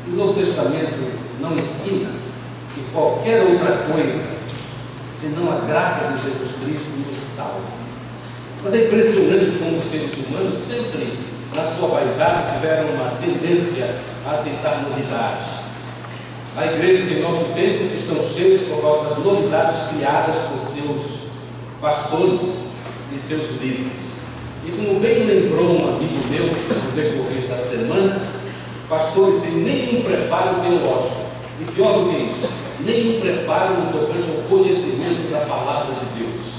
O Novo Testamento não ensina que qualquer outra coisa, senão a graça de Jesus Cristo, nos salva. Mas é impressionante como os seres humanos sempre, na sua vaidade, tiveram uma tendência a aceitar novidades. Há igrejas em nosso tempo que estão cheias por causa das novidades criadas por seus pastores e seus líderes. E como bem lembrou um amigo meu no decorrer da semana, pastores sem nenhum preparo teológico, e pior do que isso, nenhum preparo no tocante ao conhecimento da palavra de Deus.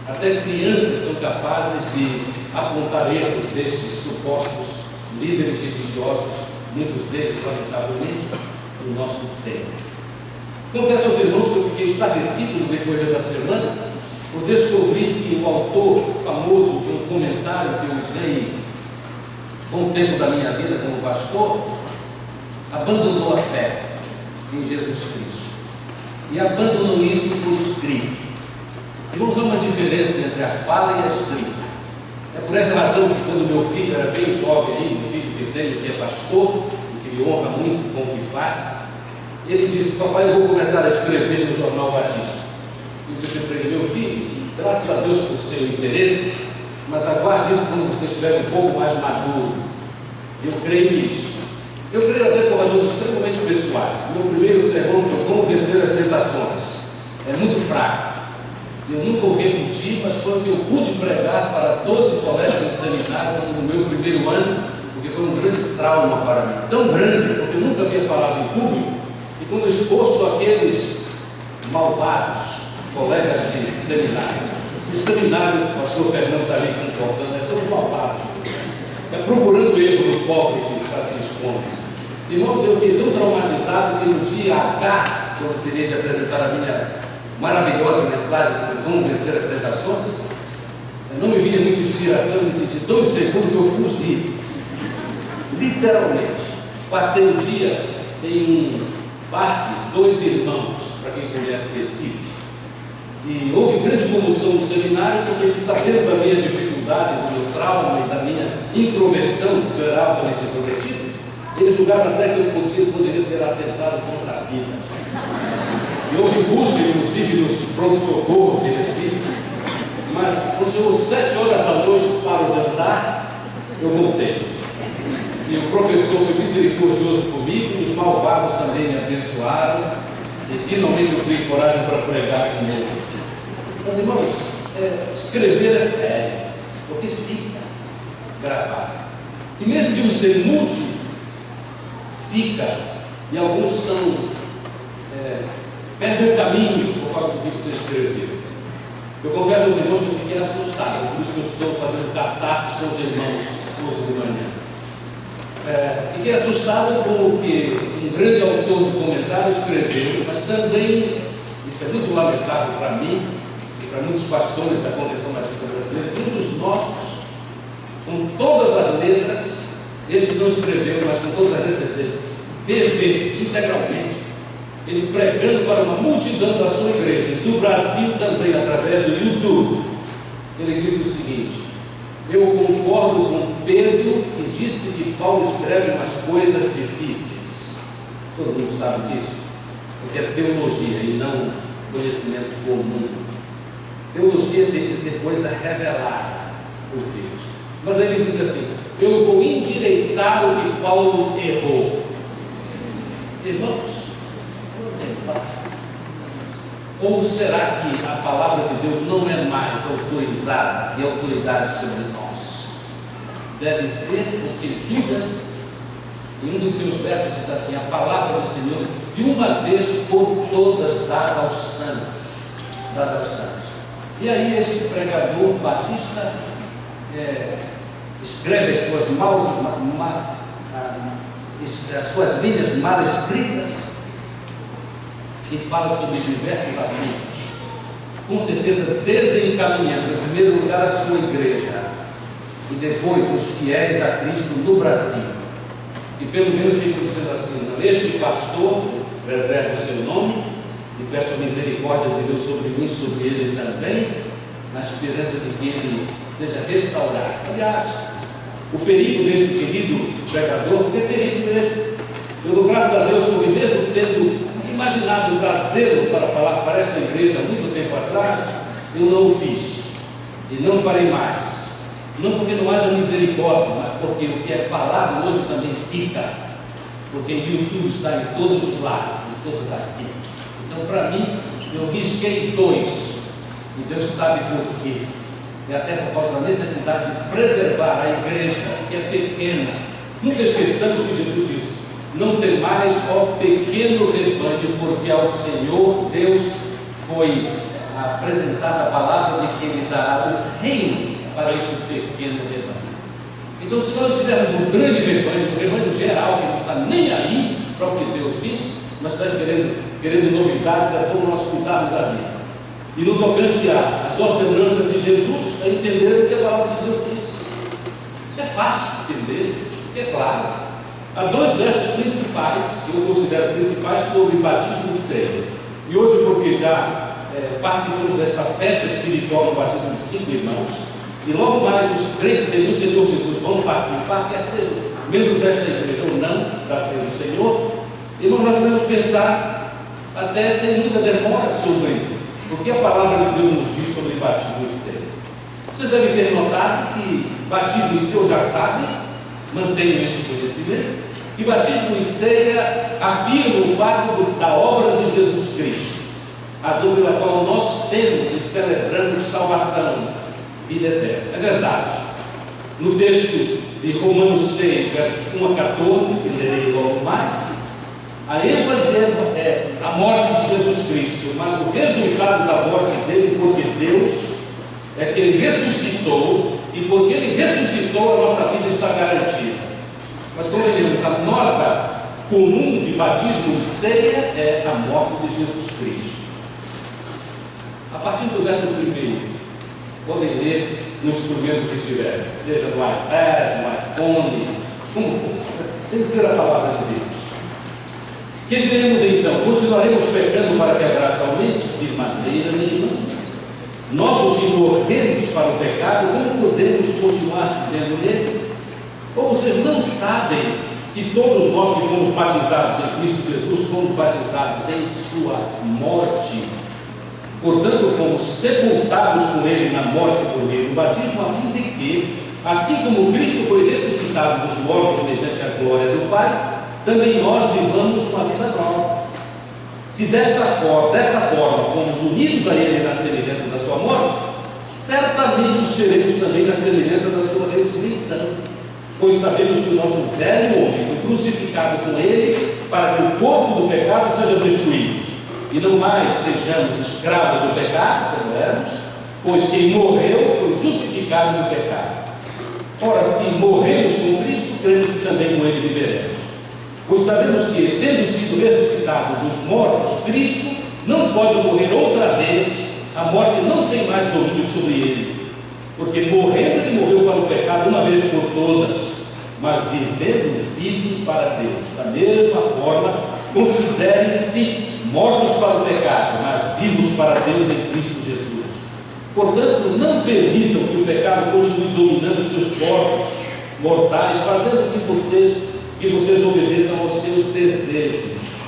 Até crianças são capazes de apontar erros destes supostos líderes religiosos, muitos deles, lamentavelmente, no nosso tempo. Confesso aos irmãos que eu fiquei estarrecido no decorrer da semana por descobrir que o autor famoso de um comentário que eu usei com o tempo da minha vida como pastor abandonou a fé em Jesus Cristo e abandonou isso por escrito. Irmãos, há uma diferença entre a fala e a escrita. É por essa razão que quando meu filho era bem jovem, o filho que tenho, que é pastor, que me honra muito com o que faz, ele disse: papai, eu vou começar a escrever no Jornal Batista. Eu disse para ele: meu filho, graças a Deus por seu interesse, mas aguarde isso quando você estiver um pouco mais maduro. Eu creio nisso. Eu creio até por razões extremamente pessoais. Meu primeiro sermão foi como vencer as tentações. É muito fraco. Eu nunca o repeti, mas foi o que eu pude pregar para 12 colegas de seminário no meu primeiro ano, porque foi um grande trauma para mim. Tão grande, porque eu nunca havia falado em público, e quando exposto àqueles malvados colegas de seminário, o seminário, o pastor Fernando está ali concordando, são malvados. É procurando erro no pobre que está se expondo. Irmãos, eu fiquei tão traumatizado que no dia H, quando eu teria de apresentar a minha maravilhosa mensagem sobre como vencer as tentações, eu não me vinha muita inspiração e senti 2 segundos que eu fugi. Literalmente. Passei o dia em um parque, 2 irmãos, para quem conhece Recife. E houve grande comoção no seminário, porque eles, sabendo da minha dificuldade, do meu trauma e da minha introversão, porque eu era altamente introvertido, eles julgaram até que eu poderia ter atentado contra a vida. E houve busca, inclusive, nos pronto-socorros de Recife, mas quando chegou 7 horas da noite para o jantar, eu voltei. E o professor foi misericordioso comigo, e os malvados também me abençoaram, e finalmente eu criei coragem para pregar de novo. Mas, irmãos, escrever é sério, porque fica gravado. E mesmo que você mude, fica, e alguns perdem o caminho por causa do que você escreveu. Eu confesso aos irmãos que eu fiquei assustado, por isso que eu estou fazendo cartazes com os irmãos hoje de manhã. Fiquei assustado com o que um grande autor de comentário escreveu, mas também, isso é muito lamentável para mim e para muitos pastores da Convenção Batista Brasileira, um dos nossos, com todas as letras, ele não escreveu, mas com todas as letras dele, desde integralmente, ele pregando para uma multidão da sua igreja, do Brasil também, através do YouTube. Ele disse o seguinte: eu concordo com Pedro, que disse que Paulo escreve umas coisas difíceis. Todo mundo sabe disso, porque é teologia e não conhecimento comum. Teologia tem que ser coisa revelada por Deus. Mas aí ele disse assim: eu vou endireitar o que Paulo errou. Irmãos, ou será que a palavra de Deus não é mais autorizada e autoridade sobre nós? Deve ser porque Judas, em um dos seus versos, diz assim: a palavra do Senhor, de uma vez por todas, dada aos santos. E aí este pregador batista escreve as suas linhas mal escritas e fala sobre diversos assuntos, com certeza desencaminhando, em primeiro lugar, a sua igreja e depois os fiéis a Cristo no Brasil, e pelo menos fica dizendo assim: não, este pastor preserva o seu nome e peço a misericórdia de Deus sobre mim, sobre ele também, na esperança de que ele seja restaurado. Aliás, o perigo desse querido pregador, porque é perigo mesmo, pelo em trazê-lo para falar para esta igreja há muito tempo atrás, eu não o fiz e não farei mais. Não porque não haja misericórdia, mas porque o que é falado hoje também fica, porque o YouTube está em todos os lados, em todas as vidas. Então, para mim, eu risquei 2, e Deus sabe por quê. E até por causa da necessidade de preservar a igreja, que é pequena. Nunca esqueçamos que Jesus disse: não tem mais, ó pequeno rebanho, porque ao Senhor Deus foi apresentada a palavra de que Ele dará o reino para este pequeno rebanho. Então, se nós tivermos um grande rebanho geral, que não está nem aí para o que Deus disse, mas está querendo novidades, é bom nós cuidarmos da vida. E no tocante às ordenanças de Jesus, é entender o que a palavra de Deus diz. É fácil entender, é claro. Há 2 versos principais, que eu considero principais, sobre batismo e ceia. E hoje, porque já participamos desta festa espiritual do batismo de 5 irmãos, e logo mais os crentes do Senhor Jesus vão participar, quer sejam membros desta igreja ou não, da ceia do Senhor. Irmão, nós podemos pensar até sem muita demora sobre o que a palavra de Deus nos diz sobre batismo e ceia. Você deve ter notado que batismo e ceia já sabem, mantenham este conhecimento, que batismo e ceia afirmam o fato da obra de Jesus Cristo, razão pela qual nós temos e celebramos salvação, vida eterna. É verdade. No texto de Romanos 6, versos 1 a 14, que lerei logo mais, a ênfase é a morte de Jesus Cristo, mas o resultado da morte dele, porque Deus é que Ele ressuscitou, e porque Ele ressuscitou, a nossa vida está garantida. Mas como veremos, a nota comum de batismo e ceia é a morte de Jesus Cristo. A partir do verso 1, podem ler no instrumento que tiverem, seja no iPad, no iPhone, como for. Tem que ser a palavra de Deus. Que diremos então? Continuaremos pecando para que a graça aumente? De maneira nenhuma. Nós, os que morremos para o pecado, como podemos continuar vivendo nele? Ou vocês não sabem que todos nós que fomos batizados em Cristo Jesus, fomos batizados em sua morte? Portanto, fomos sepultados com Ele na morte por meio do batismo, a fim de que, assim como Cristo foi ressuscitado dos mortos mediante a glória do Pai, também nós vivamos uma vida nova. Se dessa forma fomos unidos a Ele na semelhança da sua morte, certamente o seremos também na semelhança da sua ressurreição. Pois sabemos que o nosso velho homem foi crucificado com Ele para que o corpo do pecado seja destruído, e não mais sejamos escravos do pecado, como éramos, pois quem morreu foi justificado no pecado. Ora, se morremos com Cristo, cremos que também com Ele viveremos. Pois sabemos que, tendo sido ressuscitado dos mortos, Cristo não pode morrer outra vez, a morte não tem mais domínio sobre Ele. Porque morrendo, Ele morreu para o pecado uma vez por todas, mas vivendo, vive para Deus. Da mesma forma, considerem-se mortos para o pecado, mas vivos para Deus em Cristo Jesus. Portanto, não permitam que o pecado continue dominando seus corpos mortais, fazendo que vocês obedeçam aos seus desejos.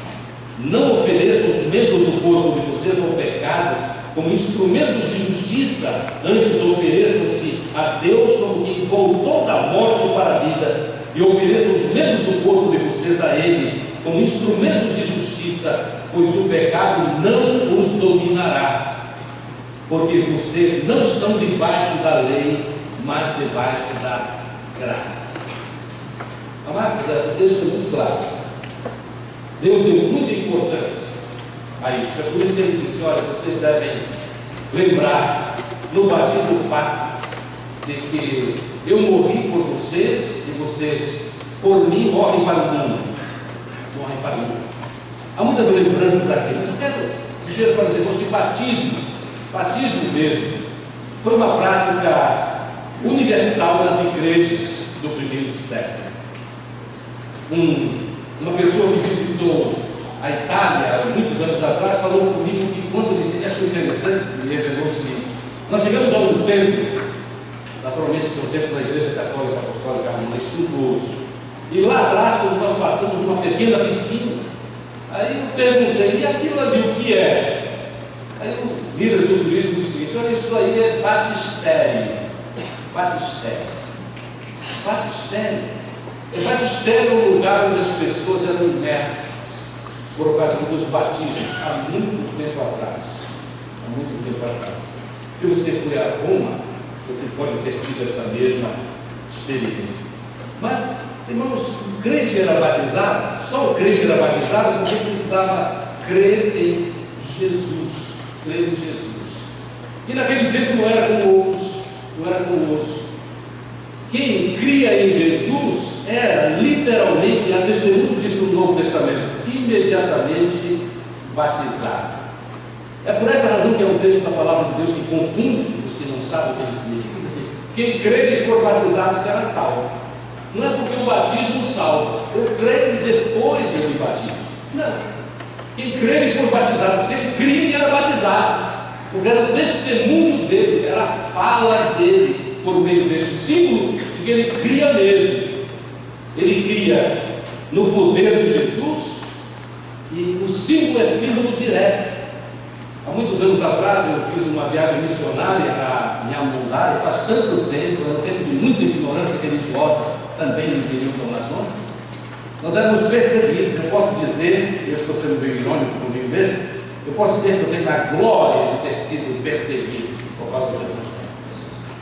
Não ofereçam os membros do corpo de vocês ao pecado como instrumentos de justiça, antes ofereçam-se a Deus como quem voltou da morte para a vida, e ofereçam os membros do corpo de vocês a Ele como instrumentos de justiça, pois o pecado não os dominará, porque vocês não estão debaixo da lei, mas debaixo da graça. Amados, o texto é muito claro. Deus deu muita importância a isso. É por isso que Ele disse: olha, vocês devem lembrar no batismo do fato de que eu morri por vocês e vocês por mim morrem para o mundo. Morrem para o mundo. Há muitas lembranças aqui, mas eu quero dizer para os irmãos que batismo mesmo, foi uma prática universal nas igrejas do primeiro século. Uma pessoa que visitou a Itália há muitos anos atrás falou comigo que, quando ele achou interessante, me revelou o seguinte: nós chegamos a um templo, naturalmente que é o templo da Igreja Católica Apostólica Romana, suntuoso, e lá atrás, quando nós passamos numa pequena piscina, Aí eu perguntei, e aquilo ali o que é? Aí o líder do turismo disse o seguinte: olha, isso aí é batistério. Batistério. Batistério. Batistério é um lugar onde as pessoas eram imersas por ocasião dos batismos, há muito tempo atrás. Há muito tempo atrás. Se você foi a Roma, você pode ter tido esta mesma experiência. Mas, irmãos, o crente era batizado, só o crente era batizado porque precisava crer em Jesus. Crer em Jesus. E naquele tempo não era como hoje. Não era como hoje. Quem cria em Jesus era literalmente, a testemunho disso no Novo Testamento, imediatamente batizado. É por essa razão que é um texto da palavra de Deus que confunde os que não sabem o que ele significa. Diz assim: quem crê e for batizado será salvo. Não é porque o batismo salva, eu creio e depois eu me batizo. Não. Quem crê e for batizado, porque ele cria e era batizado, porque era o testemunho dele, era a fala dele, por meio deste símbolo, de que ele cria mesmo. Ele cria no poder de Jesus, e o símbolo é símbolo direto. Há muitos anos atrás eu fiz uma viagem missionária a Nhamundá, e faz tanto tempo, era um tempo de muita ignorância religiosa, também no interior do Amazonas. Nós éramos perseguidos. Eu posso dizer, eu estou sendo bem irônico comigo mesmo, eu posso dizer que eu tenho a glória de ter sido perseguido por causa do Evangelho.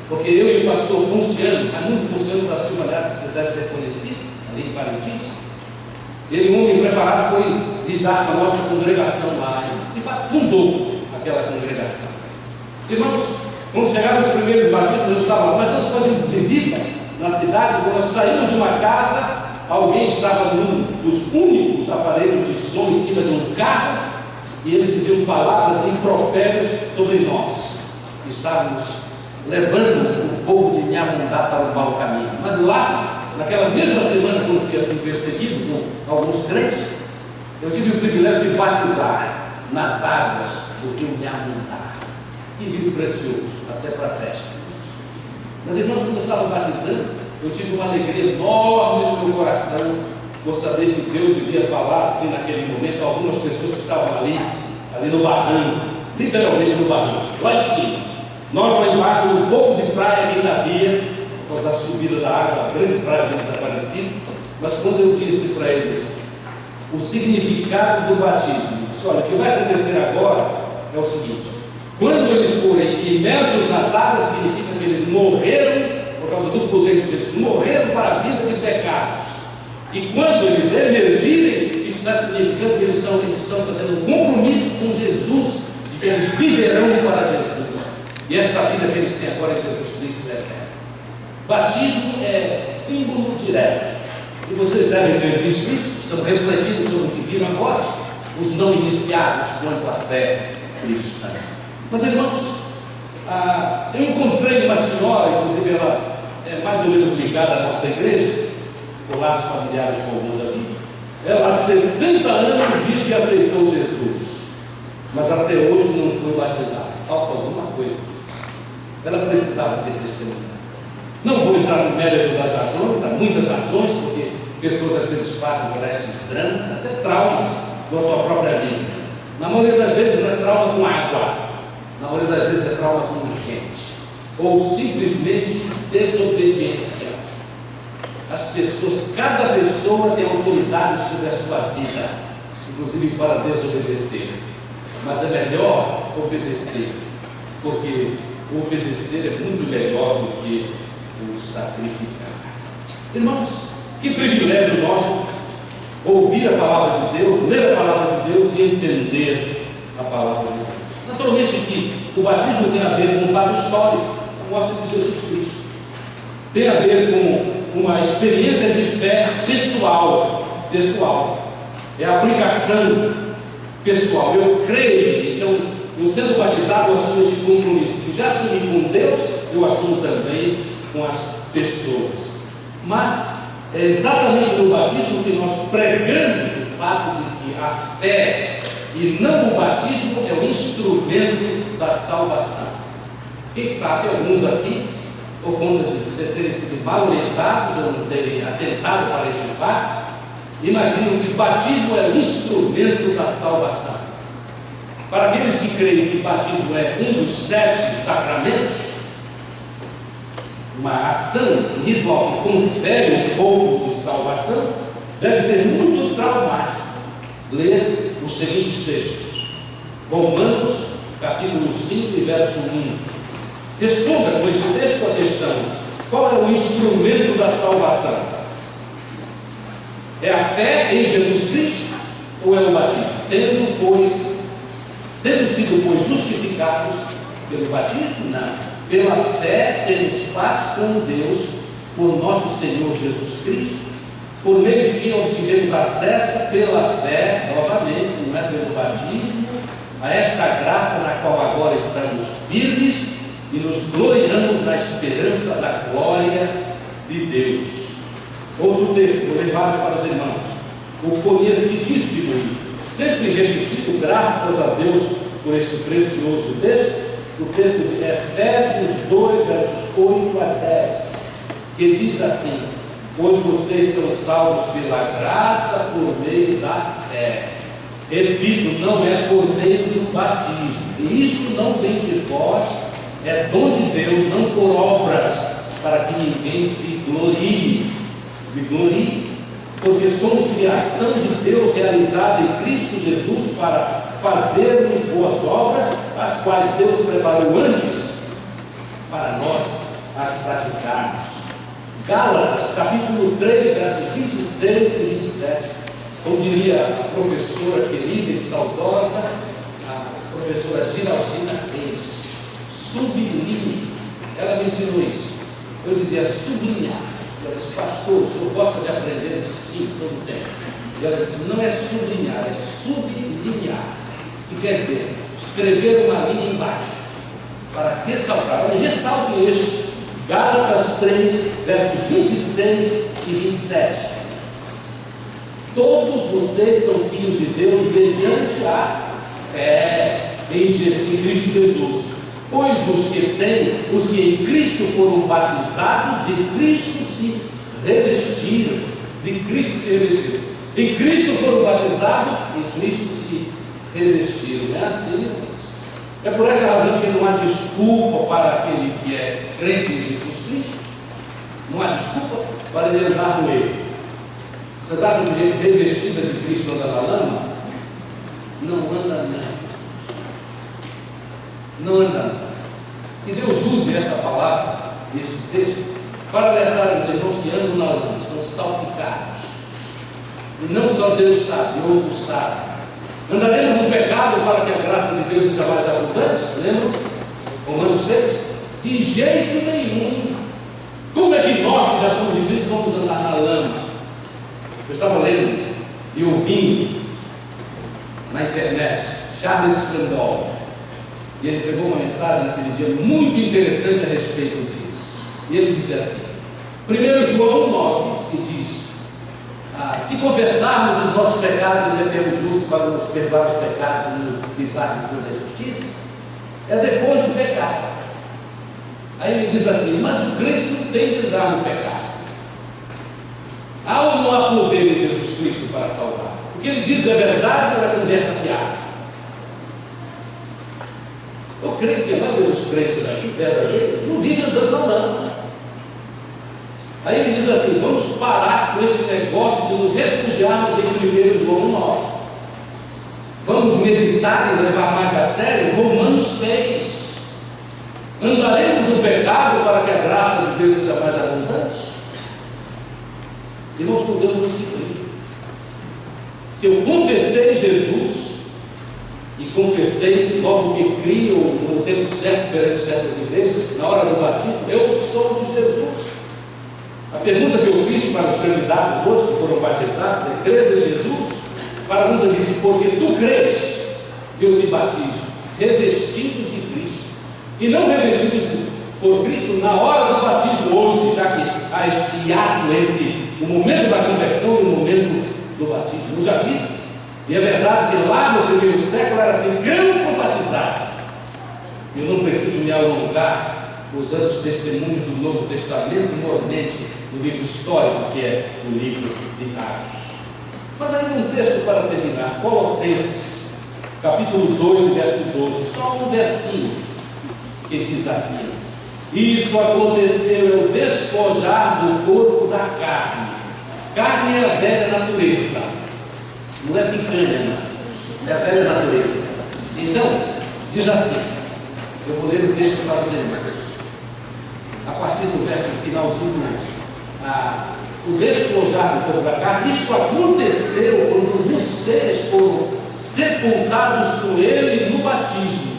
Porque eu e o pastor Ponciano, Raimundo Ponciano da Silva Neto, você deve ter conhecido, ali em Parintins, ele, um homem preparado, foi lidar com a nossa congregação lá. E de fato fundou aquela congregação. Irmãos, quando chegaram os primeiros batismos, eu estava lá, mas nós fazíamos visita na cidade. Quando nós saímos de uma casa, alguém estava num dos únicos aparelhos de som em cima de um carro, e eles diziam palavras impropérias sobre nós. Estávamos levando o povo de Nhamundá para o mau caminho. Mas lá, naquela mesma semana, quando fui assim perseguido com alguns crentes, eu tive o privilégio de batizar nas águas do rio Nhamundá. Que rio precioso, até para a festa. Mas, irmãos, quando eu estava batizando, eu tive uma alegria enorme no meu coração por saber que Deus devia falar assim naquele momento a algumas pessoas que estavam ali no barranco, literalmente no barranco, lá em cima. Nós lá embaixo, um pouco de praia que ainda havia, por causa da subida da água, a grande praia havia desaparecido. Mas quando eu disse para eles o significado do batismo, disse: olha, o que vai acontecer agora é o seguinte: quando eles forem imersos nas águas, significa que eles morreram por causa do poder de Jesus, morreram para a vida de pecados. E quando eles emergirem, isso está significando que eles estão fazendo um compromisso com Jesus, de que eles viverão para Jesus. E esta vida que eles têm agora em Jesus Cristo é eterna. Batismo é símbolo direto. E vocês devem ter visto isso, estão refletindo sobre o que viram agora, os não iniciados quanto à fé cristã. Mas, irmãos, eu encontrei uma senhora, inclusive ela é mais ou menos ligada à nossa igreja, por laços familiares com alguns ali. Ela há 60 anos diz que aceitou Jesus, mas até hoje não foi batizada. Falta alguma coisa. Ela precisava ter testemunho. Não vou entrar no mérito das razões, há muitas razões, porque pessoas às vezes passam por estes dramas, até traumas com a sua própria vida. Na maioria das vezes não é trauma com água, na maioria das vezes é trauma com gente, ou simplesmente desobediência. As pessoas, cada pessoa tem autoridade sobre a sua vida, inclusive para desobedecer. Mas é melhor obedecer, porque obedecer é muito melhor do que o sacrificar. Irmãos, que privilégio nosso ouvir a palavra de Deus, ler a palavra de Deus e entender a palavra de Deus. Naturalmente que o batismo tem a ver com um fato histórico, a morte de Jesus Cristo. Tem a ver com uma experiência de fé pessoal. É a aplicação pessoal. Eu creio, então, eu sendo batizado, eu assumo este compromisso. E já assumi com Deus, eu assumo também com as pessoas. Mas é exatamente no batismo que nós pregamos o fato de que a fé e não o batismo é o instrumento da salvação. Quem sabe alguns aqui, por conta de terem sido mal orientados ou não terem atentado para este fato, imaginam que batismo é o instrumento da salvação. Para aqueles que creem que batismo é um dos 7 sacramentos, uma ação ritual que confere um pouco de salvação, deve ser muito traumático ler os seguintes textos. Romanos, capítulo 5, verso 1. Responda com este texto a questão: qual é o instrumento da salvação? É a fé em Jesus Cristo ou é o batismo? Tendo sido, pois, justificados pelo batismo? Não. Pela fé temos paz com Deus por nosso Senhor Jesus Cristo, por meio de quem obtivemos acesso pela fé, novamente, não é pelo batismo, a esta graça na qual agora estamos firmes e nos gloriamos na esperança da glória de Deus. Outro texto, vou levar para os irmãos. O conhecidíssimo, sempre repetido, graças a Deus por este precioso texto, o texto de Efésios 2, versos 8 a 10, que diz assim: pois vocês são salvos pela graça por meio da fé. Repito, não é por meio do batismo. E isto não vem de vós, é dom de Deus, não por obras, para que ninguém se glorie. Porque somos criação de Deus realizada em Cristo Jesus para fazermos boas obras, as quais Deus preparou antes para nós as praticarmos. Gálatas, capítulo 3, versos 26 e 27. Como diria a professora querida e saudosa, a professora Giraldina Reis, sublinhe. Ela me ensinou isso. Eu dizia sublinhar. Ela disse: pastor, o senhor gosta de aprender? Eu disse: sim, todo o tempo. E ela disse: não é sublinhar, é sublinhar. Que quer dizer, escrever uma linha embaixo, para ressaltar. Olha, ressaltem este, Gálatas 3, versos 26 e 27. Todos vocês são filhos de Deus mediante a fé em Cristo Jesus. Pois os que em Cristo foram batizados, de Cristo se revestiram. De Cristo se revestiram. Em Cristo foram batizados, em Cristo se revestiram. É assim, irmãos. É por essa razão que não há desculpa para aquele que é crente em Jesus Cristo. Não há desculpa para ele andar no erro. Vocês acham que revestida de Cristo anda na lama? Não anda não anda. Que Deus use esta palavra, este texto, para alertar os irmãos que andam na lama, estão salpicados. E não só Deus sabe, outros sabem. Andaremos no pecado para que a graça de Deus seja mais abundante? Lembram? Romanos 6? De jeito nenhum. Como é que nós, que já somos de Cristo, vamos andar na lama? Eu estava lendo e ouvindo na internet Charles Swindoll, e ele pegou uma mensagem naquele dia muito interessante a respeito disso. E ele dizia assim: 1 João 9, que diz: se confessarmos os nossos pecados, ele é justo para nos perdoar os pecados e nos livrar de toda a justiça, é depois do pecado. Aí ele diz assim: mas o crente não tem que andar no pecado. Há ou não há poder em Jesus Cristo para salvar? O que ele diz é verdade ou é conversa fiada? Eu creio que a maioria dos crentes aqui, verdadeiros, não vive andando na lama. Aí ele diz assim: vamos parar com este negócio de nos refugiarmos em 1 João 9. Vamos meditar e levar mais a sério Romanos 6. Andaremos no pecado para que a graça de Deus seja mais abundante? Irmãos, com Deus não se brinca. Se eu confessei Jesus, e confessei logo que crio no tempo certo perante certas igrejas, na hora do batismo, eu sou de Jesus. A pergunta que eu fiz para os candidatos hoje que foram batizados é: crês em Jesus? Para uns eu disse: porque tu crês, eu te batizo, revestido de Cristo. E não revestido por Cristo na hora do batismo hoje, já que há este ato entre o momento da conversão e o momento do batismo. Eu já disse, e é verdade que lá no primeiro século era assim: creu com batizado. Eu não preciso me alongar usando os testemunhos do Novo Testamento, normalmente no livro histórico, que é o livro de Atos. Mas ainda um texto para terminar, Colossenses, capítulo 2, verso 12, só um versinho, que diz assim: isso aconteceu, é o despojar do corpo da carne. Carne é a velha natureza, não é picanha, não. É a velha natureza. Então, diz assim, eu vou ler o texto para os irmãos, a partir do verso finalzinho do último. O despojar do corpo da carne, isto aconteceu quando vocês foram sepultados com ele no batismo.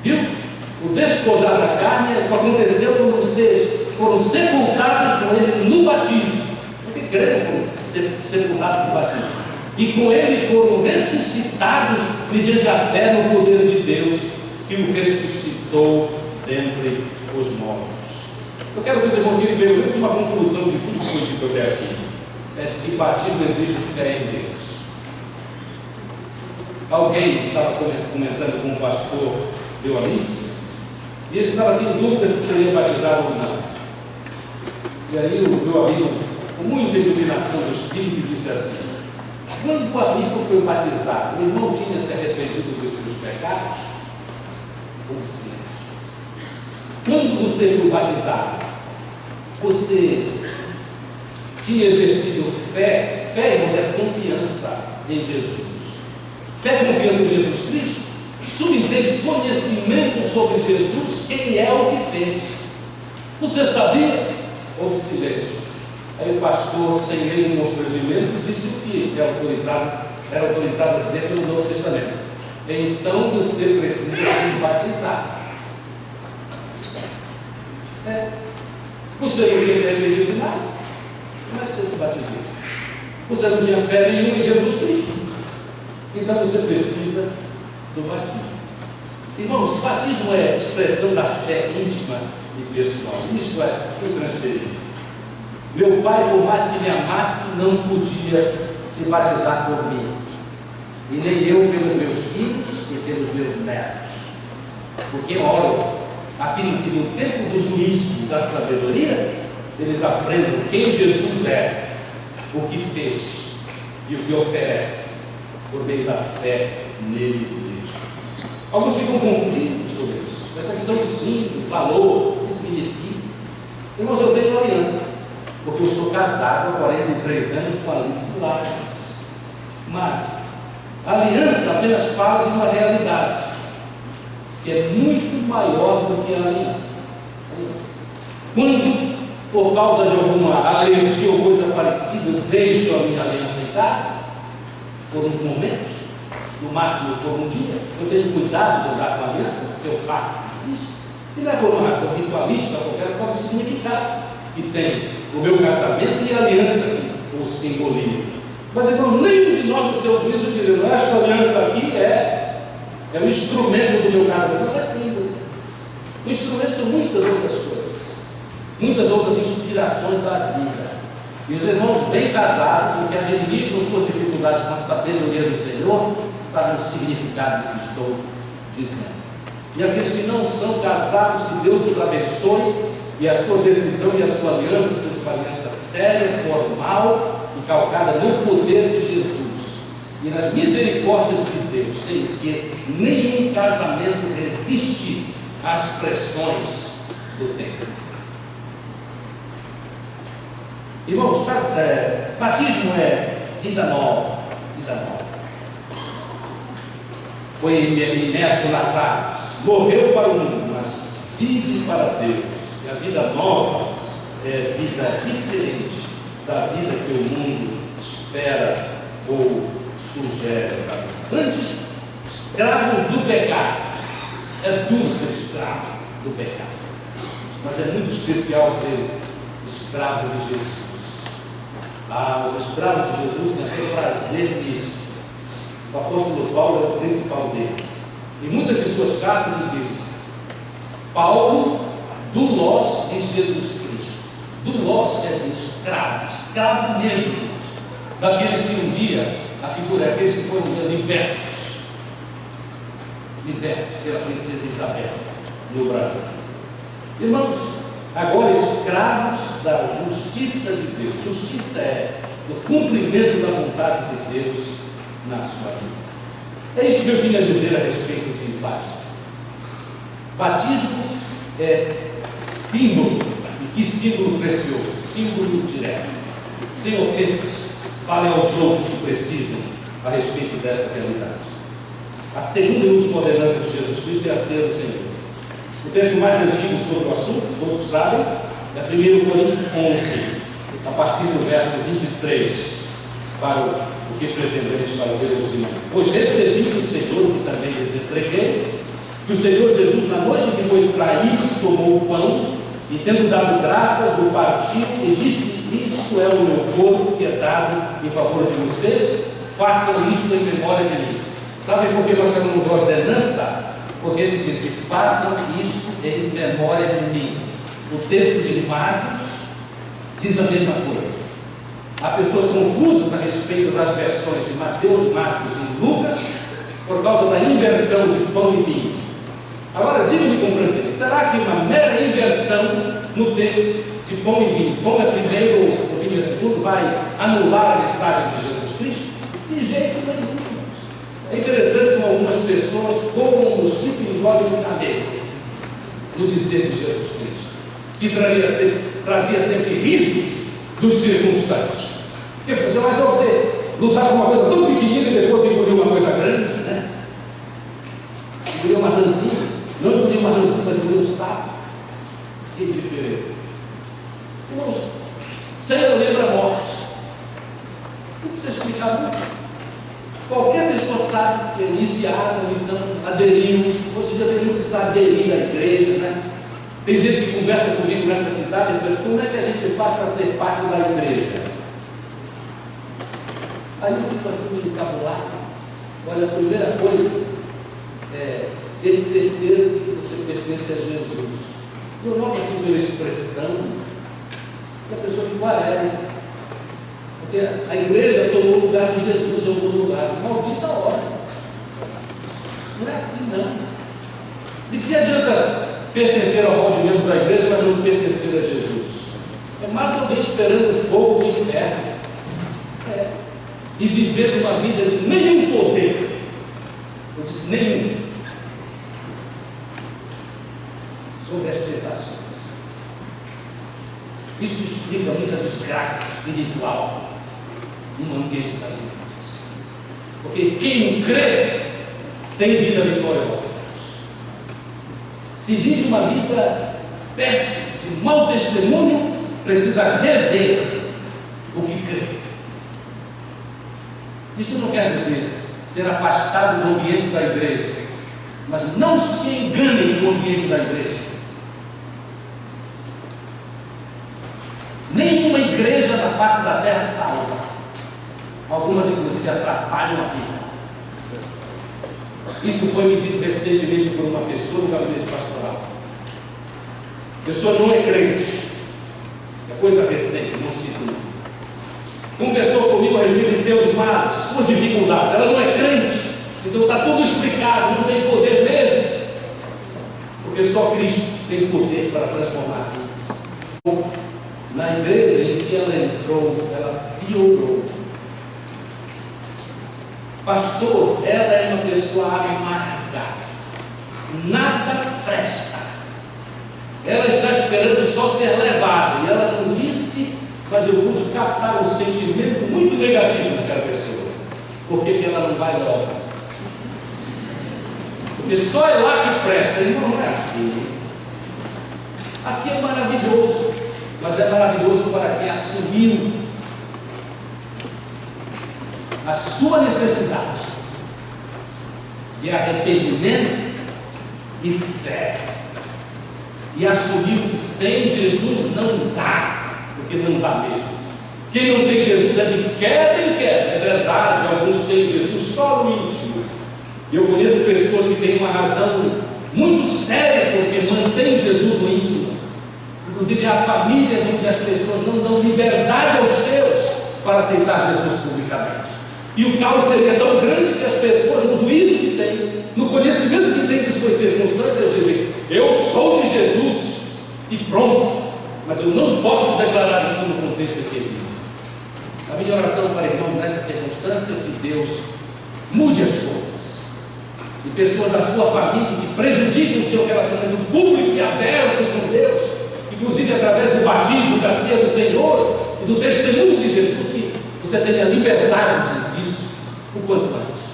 Viu? O despojar da carne, isso aconteceu quando vocês foram sepultados com ele no batismo. Porque creram foram sepultados no batismo. E com ele foram ressuscitados mediante a fé no poder de Deus, que o ressuscitou dentre os mortos. Eu quero que os irmãos tirem pelo menos uma conclusão de tudo que foi dito até aqui. É de que batismo exige fé em Deus. Alguém estava comentando com um pastor, meu amigo, e ele estava sem dúvida se seria batizado ou não. E aí o meu amigo, com muita iluminação do Espírito, disse assim: quando o amigo foi batizado, ele não tinha se arrependido dos seus pecados? Ou silêncio. Quando você foi batizado, você tinha exercido fé? Fé, irmãos, é confiança em Jesus. Fé e confiança em Jesus Cristo subentende conhecimento sobre Jesus, quem é o que fez. Você sabia? Houve silêncio. Aí o pastor, sem nenhum constrangimento, disse o que era autorizado a dizer pelo Novo Testamento: então você precisa se batizar. Você não tinha se arrependido de nada. Como é que você se batizou? Você não tinha fé nenhuma em Jesus Cristo. Então você precisa do batismo. Irmãos, batismo é a expressão da fé íntima e pessoal. Isso é intransferível. Meu pai, por mais que me amasse, não podia se batizar por mim. E nem eu pelos meus filhos e pelos meus netos. Porque oro a fim de que no tempo do juízo e da sabedoria, eles aprendam quem Jesus é, o que fez e o que oferece, por meio da fé nele mesmo. Alguns ficam confundidos sobre isso, essa questão de símbolo, valor, o que significa. Irmãos, eu tenho uma aliança, porque eu sou casado há 43 anos com Alice Lages. Mas a aliança apenas fala de uma realidade que é muito maior do que a aliança. Quando, por causa de alguma alergia ou coisa parecida, eu deixo a minha aliança em casa, por uns momentos, no máximo por um dia, eu tenho cuidado de andar com a aliança, porque eu pacto fiz, e não é por uma razão ritualística qualquer, qual o significado que tem o meu casamento e a aliança que o simboliza. Mas então, nenhum de nós, no seu juízo, diremos: esta aliança aqui é o instrumento do meu casamento. Não é símbolo. O instrumento são muitas outras coisas, muitas outras inspirações da vida. E os irmãos bem casados, que administram suas dificuldades com a sabedoria do Senhor, sabem o significado do que estou dizendo. E aqueles que não são casados, que Deus os abençoe e a sua decisão e a sua aliança seja uma aliança séria, formal e calcada no poder de Jesus e nas misericórdias de Deus, sem que nenhum casamento resiste às pressões do tempo. Irmãos, batismo é vida nova, vida nova. Foi imerso nas águas, morreu para o mundo, mas vive para Deus. E a vida nova é vida diferente da vida que o mundo espera ou sugere. Antes, escravos do pecado. É duro ser escravo do pecado, mas é muito especial ser escravo de Jesus. Os escravos de Jesus têm todo prazer nisso. O apóstolo Paulo é o principal deles. Em muitas de suas cartas ele diz: Paulo, doulos em Jesus Cristo. Doulos quer dizer escravo, escravo mesmo, daqueles que um dia, a figura é aqueles que foram libertos pela princesa Isabel no Brasil. Irmãos, agora escravos da justiça de Deus. Justiça é no cumprimento da vontade de Deus na sua vida. É isso que eu tinha a dizer a respeito de batismo. Batismo é símbolo, e que símbolo precioso, símbolo direto, sem ofensas. Falem aos outros que precisam a respeito desta realidade. A segunda e última ordenança de Jesus Cristo é a ceia do Senhor. O texto mais antigo sobre o assunto, todos sabem, é 1 Coríntios 11, a partir do verso 23, para o que pretendemos fazer hoje de manhã. Pois recebi do Senhor, que também lhes entreguei, que o Senhor Jesus, na noite em que foi traído, tomou o pão, e tendo dado graças, o partiu e disse: isto é o meu corpo que é dado em favor de vocês, façam isto em memória de mim. Sabe por que nós chamamos ordenança? Porque ele disse: façam isto em memória de mim. O texto de Marcos diz a mesma coisa. Há pessoas confusas a respeito das versões de Mateus, Marcos e Lucas por causa da inversão de pão e vinho. Agora, diga-me com franqueza, será que uma mera inversão no texto de pão e vinho, pão é primeiro, o vinho é segundo, vai anular a mensagem de Jesus Cristo? De jeito nenhum. É interessante como algumas pessoas colocam um mosquito e envolvem no cabelo no dizer de Jesus Cristo, que trazia sempre risos dos circunstantes. Porque você lutar com uma coisa tão pequenina e depois engolir uma coisa grande, né? Engoliu uma ranzinha, não engoliu uma ranzinha, mas engoliu um sapo. Que diferença. Irmãos, ceia lembra a morte. Não precisa explicar muito. Qualquer pessoa sabe que é iniciada, mas não aderiu. Hoje em dia tem muito que estar aderindo à igreja, né? Tem gente que conversa comigo nesta cidade e pergunta: como é que a gente faz para ser parte da igreja? Aí eu fico assim meio encabulado. Olha, a primeira coisa é ter certeza de que você pertence a Jesus. Eu noto assim pela expressão que a pessoa fica alegre. Porque a igreja tomou o lugar de Jesus em algum lugar. Maldita hora. Não é assim, não. De que adianta pertencer ao rol de membros da igreja, mas não pertencer a Jesus? É mais alguém esperando o fogo do inferno. E viver uma vida de nenhum poder. Eu disse nenhum. Sobre as tentações. Isso explica muita desgraça espiritual no ambiente das igrejas. Porque quem crê tem vida vitoriosa. Se vive uma vida péssima, de mau testemunho, precisa rever o que crê. Isso não quer dizer ser afastado do ambiente da igreja, mas não se engane no ambiente da igreja. Nenhuma igreja na face da terra salva. Algumas, inclusive, atrapalham a vida. Isto foi me dito recentemente por uma pessoa no gabinete pastoral. A pessoa não é crente. É coisa recente, não se tudo. Conversou comigo a respeito de seus males, suas dificuldades. Ela não é crente. Então está tudo explicado, não tem poder mesmo. Porque só Cristo tem poder para transformar vidas. Na igreja em que ela entrou, ela piorou. Pastor, ela é uma pessoa amarga, nada presta. Ela está esperando só ser levada. E ela não disse, mas eu pude captar um sentimento muito negativo daquela pessoa. Por que ela não vai logo? Porque só é lá que presta. Irmão, não é assim. Aqui é maravilhoso. Mas é maravilhoso para quem assumiu a sua necessidade de arrependimento e fé, e assumiu que sem Jesus não dá, porque não dá mesmo. Quem não tem Jesus é de queda em queda, é verdade. Alguns têm Jesus só no íntimo. Eu conheço pessoas que têm uma razão muito séria porque mantêm Jesus no íntimo. Inclusive há famílias em que as pessoas não dão liberdade aos seus para aceitar Jesus publicamente. E o caos seria tão grande que as pessoas, no juízo que têm, no conhecimento que têm de suas circunstâncias, dizem: eu sou de Jesus e pronto. Mas eu não posso declarar isso no contexto que ele vive. A minha oração para irmãos nesta circunstância é que Deus mude as coisas. E pessoas da sua família que prejudicam o seu relacionamento público e aberto com Deus, inclusive através do batismo, da ceia do Senhor e do testemunho de Jesus, que você tenha liberdade disso o quanto antes.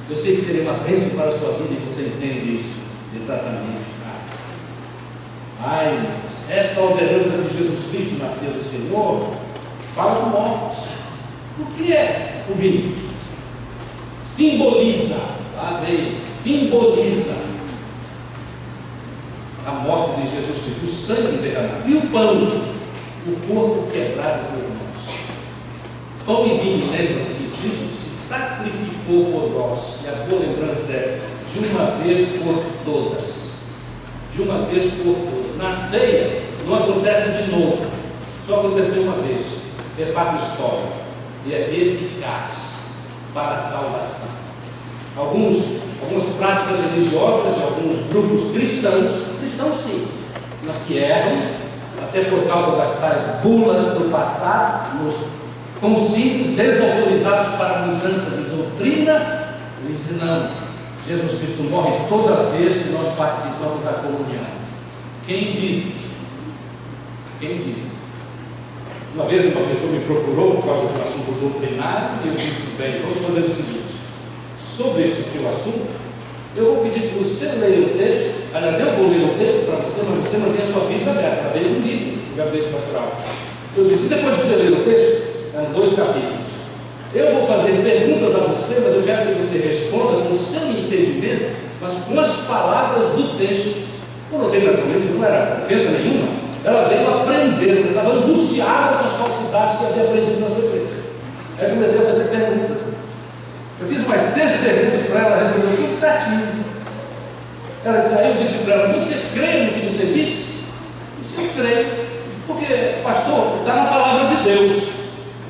Eu sei que seria uma bênção para a sua vida e você entende isso exatamente. Ai, irmãos, esta ordenança de Jesus Cristo na ceia do Senhor fala de morte. O que é o vinho? Simboliza a morte de Jesus Cristo, o sangue derramado. E o pão, o corpo quebrado por nós. Pão e vinho lembram que Cristo se sacrificou por nós. E a boa lembrança é de uma vez por todas. De uma vez por todas. Na ceia não acontece de novo. Só aconteceu uma vez. É fato histórico. E é eficaz para a salvação. Algumas práticas religiosas de alguns grupos cristãos sim, mas que erram, até por causa das tais bulas do passado, nos concílios desautorizados para a mudança de doutrina. Eles dizem: não, Jesus Cristo morre toda vez que nós participamos da comunhão. Quem disse? Uma vez uma pessoa me procurou por causa de um assunto doutrinário e eu disse: bem, vamos fazer o seguinte, sobre este seu assunto, eu vou pedir que você leia o texto. Aliás, eu vou ler o texto para você, mas você mantenha a sua Bíblia aberta, para ler um livro do Gabinete Pastoral. Eu disse: depois de você ler o texto, são 2 capítulos. Eu vou fazer perguntas a você, mas eu quero que você responda com o seu entendimento, mas com as palavras do texto. Eu notei naturalmente, não era ofensa nenhuma. Ela veio aprender, ela estava angustiada com as falsidades que havia aprendido na sua igreja. Aí eu comecei a fazer perguntas. Eu fiz umas 6 perguntas para ela, respondeu tudo certinho. Ela disse: aí eu disse para ela: você crê no que você disse? Eu disse: eu creio, porque, pastor, está na palavra de Deus.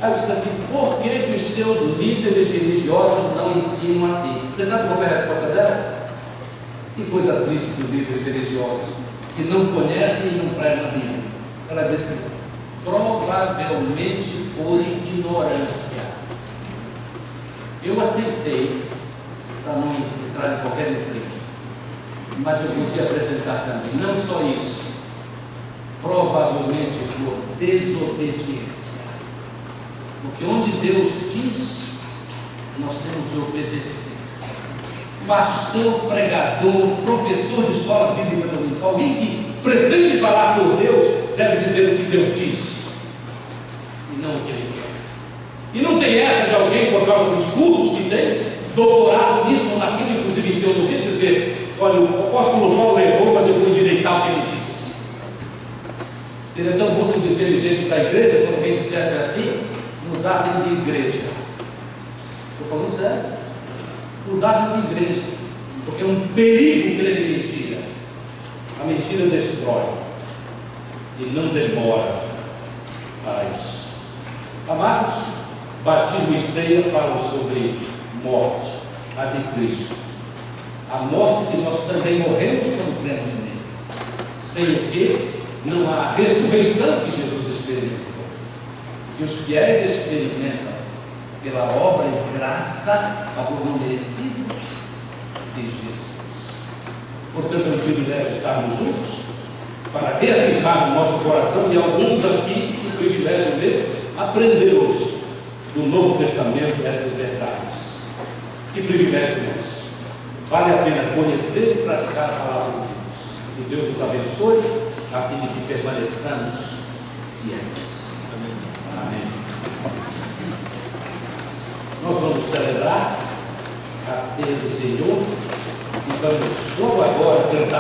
Aí eu disse assim: por que os seus líderes religiosos não ensinam assim? Você sabe qual foi a resposta dela? Que coisa triste dos líderes religiosos, que não conhecem e não pregam a Bíblia. Ela disse: provavelmente por ignorância. Eu aceitei para não entrar em qualquer intriga, mas eu vou te apresentar também, não só isso, provavelmente por desobediência. Porque onde Deus diz, nós temos de obedecer. Pastor, pregador, professor de escola bíblica dominical, alguém que pretende falar por Deus, deve dizer o que Deus diz e não o que Ele quer. E não tem essa de alguém, por causa dos cursos que tem, doutorado nisso ou naquilo, inclusive em teologia, dizer: olha, o apóstolo Paulo errou, mas eu vou endireitar o que ele disse. Seria tão bom se os inteligentes da igreja, quando alguém dissesse assim, mudassem de igreja. Estou falando sério. Mudassem de igreja, porque é um perigo crer em mentira. A mentira destrói e não demora para isso. Amados, batismo e ceia falam sobre morte, a de Cristo. A morte que nós também morremos quando cremos nele. Sem o que não há ressurreição que Jesus experimentou. Que os fiéis experimentam pela obra e graça, favor não merecido de Jesus. Portanto, é um privilégio estarmos juntos para reafirmar no nosso coração, e alguns aqui, o privilégio de aprender hoje do Novo Testamento estas verdades. Que privilégio nosso! Vale a pena conhecer e praticar a palavra de Deus. Que Deus nos abençoe, a fim de que permaneçamos fiéis. Amém. Nós vamos celebrar a ceia do Senhor e vamos logo agora cantar.